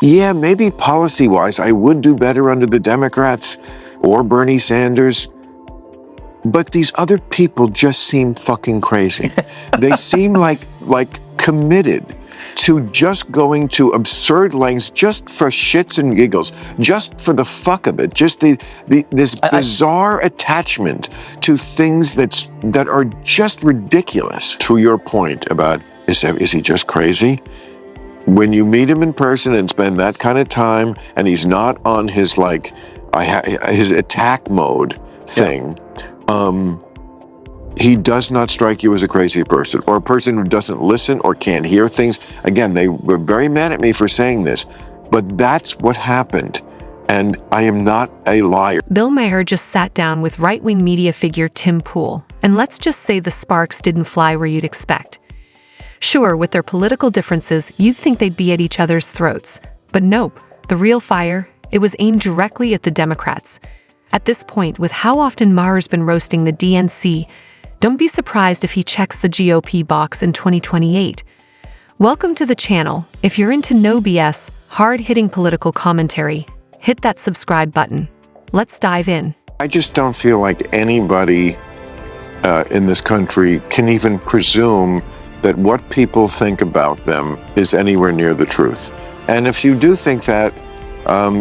Yeah, maybe policy-wise, I would do better under the Democrats or Bernie Sanders. But these other people just seem fucking crazy. They seem like committed to just going to absurd lengths just for shits and giggles, just for the fuck of it, just this bizarre attachment to things that are just ridiculous. To your point about, is he just crazy? When you meet him in person and spend that kind of time, and he's not on his his attack mode thing, he does not strike you as a crazy person or a person who doesn't listen or can't hear things. Again, they were very mad at me for saying this, but that's what happened. And I am not a liar. Bill Maher just sat down with right-wing media figure Tim Pool, and let's just say the sparks didn't fly where you'd expect. Sure, with their political differences, you'd think they'd be at each other's throats. But nope, the real fire, it was aimed directly at the Democrats. At this point, with how often Maher's been roasting the DNC, don't be surprised if he checks the GOP box in 2028. Welcome to the channel. If you're into no BS, hard-hitting political commentary, hit that subscribe button. Let's dive in. I just don't feel like anybody in this country can even presume that what people think about them is anywhere near the truth. And if you do think that,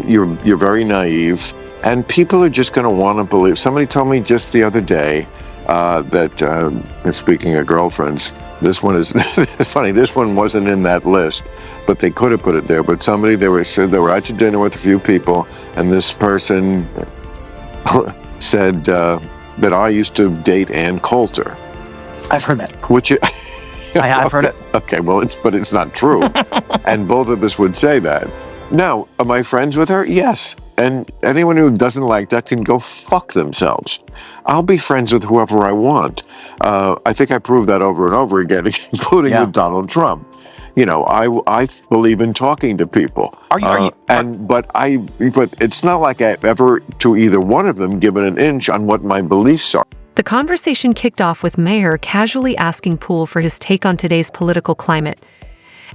you're very naive, and people are just going to want to believe. Somebody told me just the other day that, speaking of girlfriends, this one is funny. This one wasn't in that list, but they could have put it there. But somebody, they were out to dinner with a few people, and this person said that I used to date Ann Coulter. I've heard that. Which I've heard it. Okay, well, it's not true, and both of us would say that. Now, am I friends with her? Yes. And anyone who doesn't like that can go fuck themselves. I'll be friends with whoever I want. I think I proved that over and over again, including with Donald Trump. You know, I believe in talking to people. But it's not like I've ever, to either one of them, given an inch on what my beliefs are. The conversation kicked off with Maher casually asking Pool for his take on today's political climate.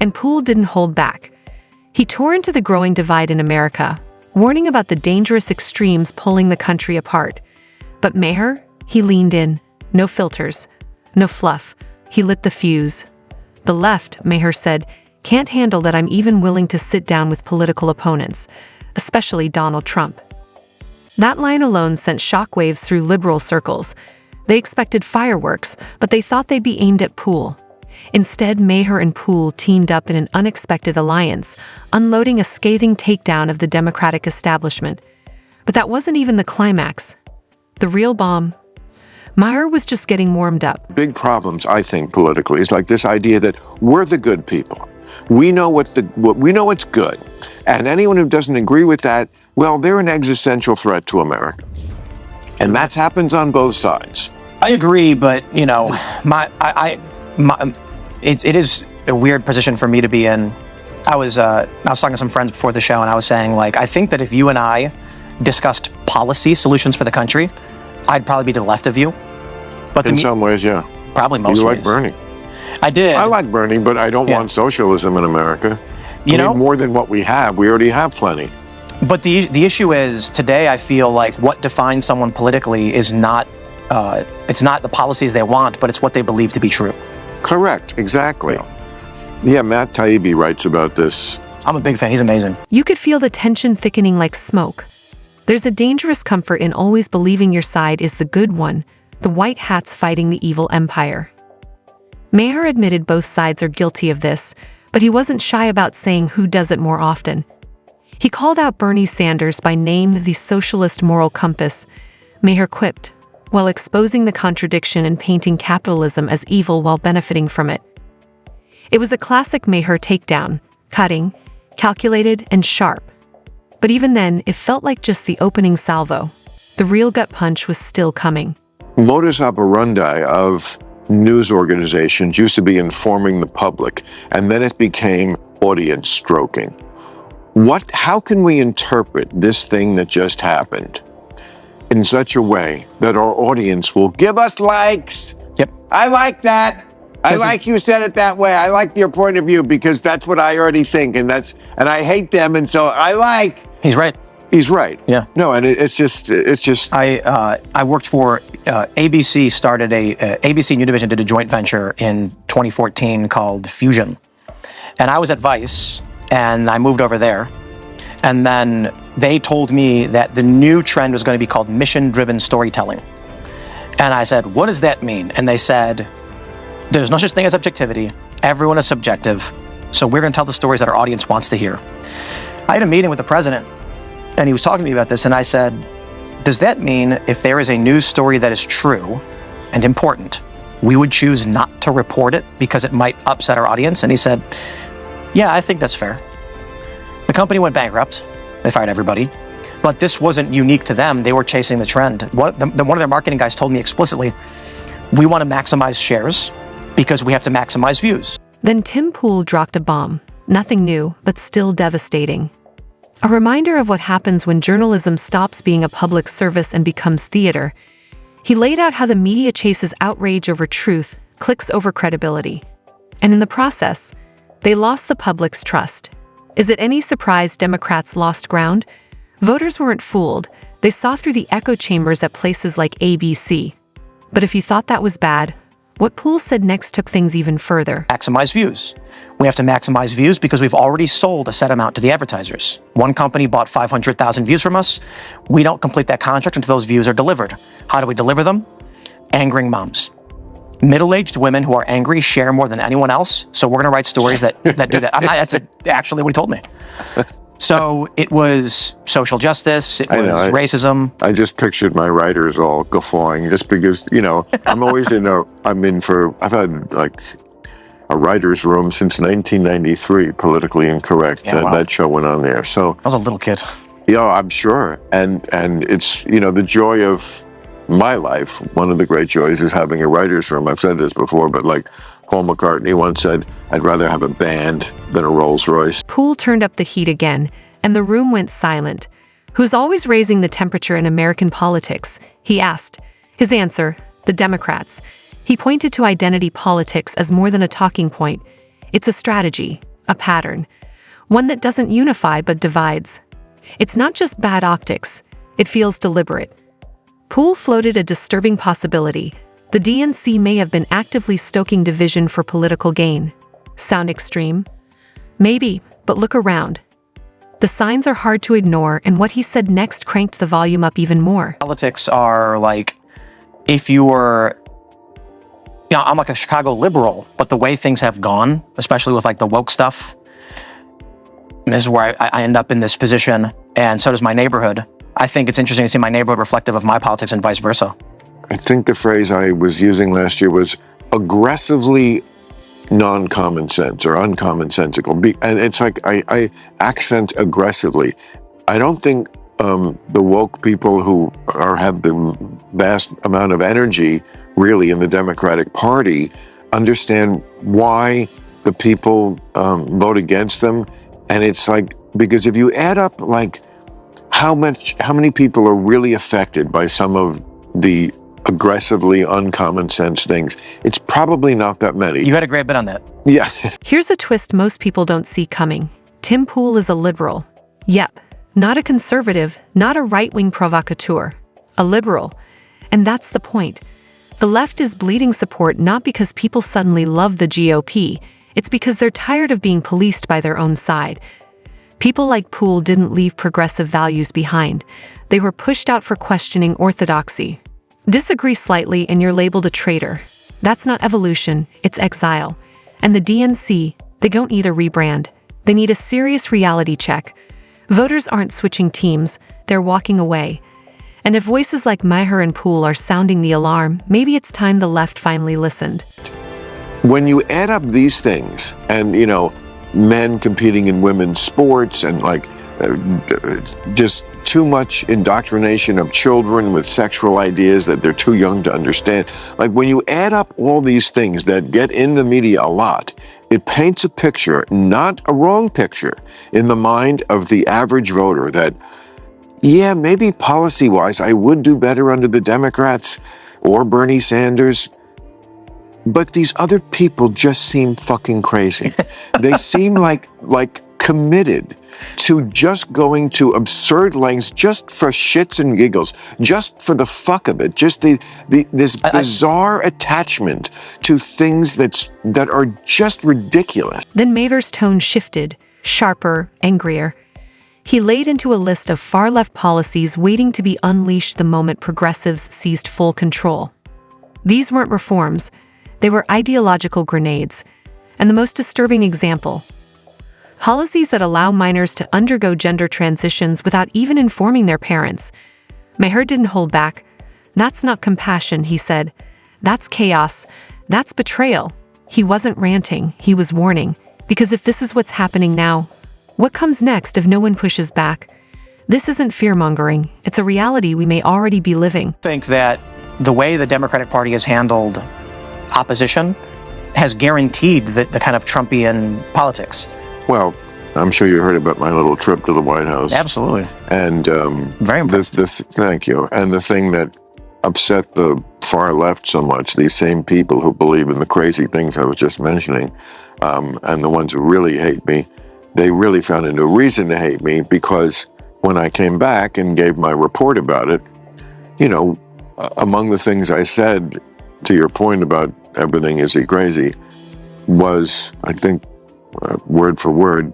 And Pool didn't hold back. He tore into the growing divide in America, warning about the dangerous extremes pulling the country apart. But Maher, he leaned in. No filters, no fluff. He lit the fuse. The left, Maher said, can't handle that I'm even willing to sit down with political opponents, especially Donald Trump. That line alone sent shockwaves through liberal circles. They expected fireworks, but they thought they'd be aimed at Pool. Instead, Maher and Pool teamed up in an unexpected alliance, unloading a scathing takedown of the Democratic establishment. But that wasn't even the climax. The real bomb. Maher was just getting warmed up. Big problems, I think, politically, is like this idea that we're the good people. We know we know what's good, and anyone who doesn't agree with that, well, they're an existential threat to America, and that happens on both sides. I agree, but you know, it is a weird position for me to be in. I was talking to some friends before the show, and I was saying, like, I think that if you and I discussed policy solutions for the country, I'd probably be to the left of you. But in some ways, yeah. Probably most ways. You like Bernie. I did. I like Bernie, but I don't want socialism in America. You know, more than what we have. We already have plenty. But the issue is, today I feel like what defines someone politically is not, it's not the policies they want, but it's what they believe to be true. Correct, exactly. Yeah, Matt Taibbi writes about this. I'm a big fan, he's amazing. You could feel the tension thickening like smoke. There's a dangerous comfort in always believing your side is the good one, the white hats fighting the evil empire. Maher admitted both sides are guilty of this, but he wasn't shy about saying who does it more often. He called out Bernie Sanders by name the socialist moral compass. Maher quipped, while exposing the contradiction and painting capitalism as evil while benefiting from it. It was a classic Maher takedown, cutting, calculated, and sharp. But even then, it felt like just the opening salvo. The real gut punch was still coming. Modus operandi of news organizations used to be informing the public, and then it became audience stroking. How can we interpret this thing that just happened in such a way that our audience will give us likes? Yep. I like that. I like you said it that way. I like your point of view because that's what I already think, and I hate them, and so I like. He's right. He's right. Yeah. No, and it's just. I worked for ABC. Started ABC and Univision did a joint venture in 2014 called Fusion, and I was at Vice, and I moved over there, and then they told me that the new trend was going to be called mission-driven storytelling, and I said, "What does that mean?" And they said, "There's no such thing as objectivity. Everyone is subjective. So we're going to tell the stories that our audience wants to hear." I had a meeting with the president, and he was talking to me about this, and I said, "Does that mean if there is a news story that is true and important, we would choose not to report it because it might upset our audience?" And he said, "Yeah, I think that's fair." The company went bankrupt. They fired everybody. But this wasn't unique to them. They were chasing the trend. One of their marketing guys told me explicitly, "We want to maximize shares because we have to maximize views." Then Tim Pool dropped a bomb. Nothing new, but still devastating. A reminder of what happens when journalism stops being a public service and becomes theater. He laid out how the media chases outrage over truth, clicks over credibility. And in the process, they lost the public's trust. Is it any surprise Democrats lost ground? Voters weren't fooled. They saw through the echo chambers at places like ABC. But if you thought that was bad, what Poole said next took things even further. Maximize views. We have to maximize views because we've already sold a set amount to the advertisers. One company bought 500,000 views from us. We don't complete that contract until those views are delivered. How do we deliver them? Angering moms. Middle-aged women who are angry share more than anyone else, so we're going to write stories that do that. That's actually what he told me. So it was social justice, it was racism. I just pictured my writers all guffawing just because, I've had like a writer's room since 1993, Politically Incorrect. That show went on there. So I was a little kid. Yeah, I'm sure. And it's, the joy of my life. One of the great joys is having a writer's room. I've said this before, but like Paul McCartney once said, "I'd rather have a band than a Rolls Royce." Poole turned up the heat again, and the room went silent. Who's always raising the temperature in American politics? He asked. His answer, the Democrats. He pointed to identity politics as more than a talking point. It's a strategy, a pattern, one that doesn't unify but divides. It's not just bad optics, it feels deliberate. Poole floated a disturbing possibility. The DNC may have been actively stoking division for political gain. Sound extreme? Maybe, but look around. The signs are hard to ignore, and what he said next cranked the volume up even more. Politics are like, if you were, I'm like a Chicago liberal, but the way things have gone, especially with like the woke stuff, this is where I end up in this position, and so does my neighborhood. I think it's interesting to see my neighborhood reflective of my politics and vice versa. I think the phrase I was using last year was aggressively non-common sense or uncommonsensical. And it's like I accent aggressively. I don't think the woke people who have the vast amount of energy really in the Democratic Party understand why the people vote against them. And it's like, because if you add up like how many people are really affected by some of the aggressively uncommon sense things, it's probably not that many. You had a great bit on that. Yeah. Here's a twist most people don't see coming. Tim Pool is a liberal. Yep, not a conservative, not a right-wing provocateur. A liberal. And that's the point. The left is bleeding support not because people suddenly love the GOP, it's because they're tired of being policed by their own side. People like Poole didn't leave progressive values behind. They were pushed out for questioning orthodoxy. Disagree slightly and you're labeled a traitor. That's not evolution, it's exile. And the DNC, they don't need a rebrand. They need a serious reality check. Voters aren't switching teams, they're walking away. And if voices like Maher and Poole are sounding the alarm, maybe it's time the left finally listened. When you add up these things, and men competing in women's sports, and like just too much indoctrination of children with sexual ideas that they're too young to understand. Like when you add up all these things that get in the media a lot, it paints a picture, not a wrong picture, in the mind of the average voter that, yeah, maybe policy-wise I would do better under the Democrats or Bernie Sanders, But these other people just seem fucking crazy. They seem like committed to just going to absurd lengths just for shits and giggles, just for the fuck of it, just this bizarre attachment to things that are just ridiculous. Then Maher's tone shifted, sharper, angrier. He laid into a list of far-left policies waiting to be unleashed the moment progressives seized full control. These weren't reforms, they were ideological grenades. And the most disturbing example: policies that allow minors to undergo gender transitions without even informing their parents. Maher didn't hold back. That's not compassion, he said. That's chaos. That's betrayal. He wasn't ranting, he was warning. Because if this is what's happening now, what comes next if no one pushes back? This isn't fear-mongering. It's a reality we may already be living. I think that the way the Democratic Party has handled opposition has guaranteed the kind of Trumpian politics. Well, I'm sure you heard about my little trip to the White House. Absolutely. And very impressed. Thank you. And the thing that upset the far left so much, these same people who believe in the crazy things I was just mentioning, and the ones who really hate me, they really found a new reason to hate me, because when I came back and gave my report about it, among the things I said, to your point about everything is he crazy, was, I think, word for word,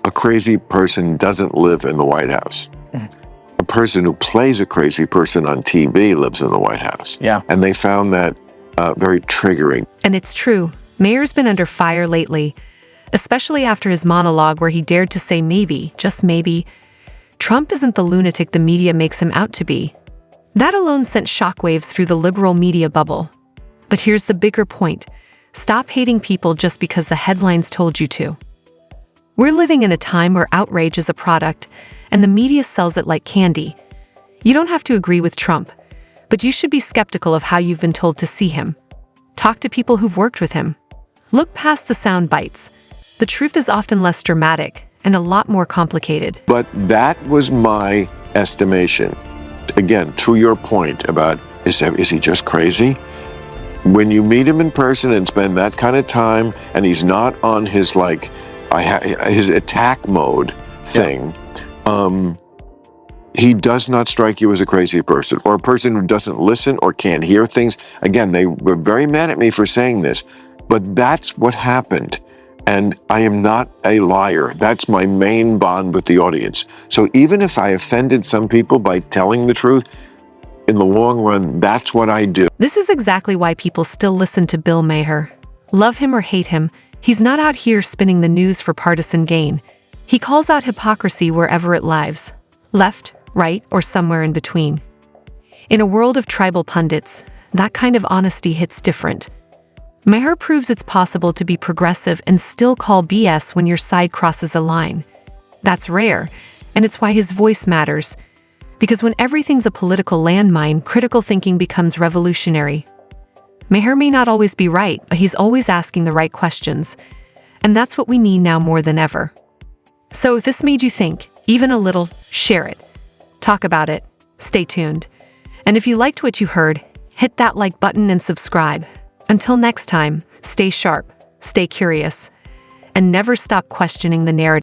a crazy person doesn't live in the White House. A person who plays a crazy person on TV lives in the White House. Yeah. And they found that very triggering. And it's true. Maher's been under fire lately, especially after his monologue where he dared to say maybe, just maybe, Trump isn't the lunatic the media makes him out to be. That alone sent shockwaves through the liberal media bubble. But here's the bigger point. Stop hating people just because the headlines told you to. We're living in a time where outrage is a product, and the media sells it like candy. You don't have to agree with Trump, but you should be skeptical of how you've been told to see him. Talk to people who've worked with him. Look past the sound bites. The truth is often less dramatic and a lot more complicated. But that was my estimation. Again, to your point about, is he just crazy? When you meet him in person and spend that kind of time, and he's not on his his attack mode thing, he does not strike you as a crazy person, or a person who doesn't listen or can't hear things. Again, they were very mad at me for saying this, but that's what happened. And I am not a liar. That's my main bond with the audience. So even if I offended some people by telling the truth, in the long run, that's what I do. This is exactly why people still listen to Bill Maher. Love him or hate him, he's not out here spinning the news for partisan gain. He calls out hypocrisy wherever it lives, left, right, or somewhere in between. In a world of tribal pundits, that kind of honesty hits different. Maher proves it's possible to be progressive and still call BS when your side crosses a line. That's rare, and it's why his voice matters. Because when everything's a political landmine, critical thinking becomes revolutionary. Maher may not always be right, but he's always asking the right questions. And that's what we need now more than ever. So if this made you think, even a little, share it. Talk about it. Stay tuned. And if you liked what you heard, hit that like button and subscribe. Until next time, stay sharp, stay curious, and never stop questioning the narrative.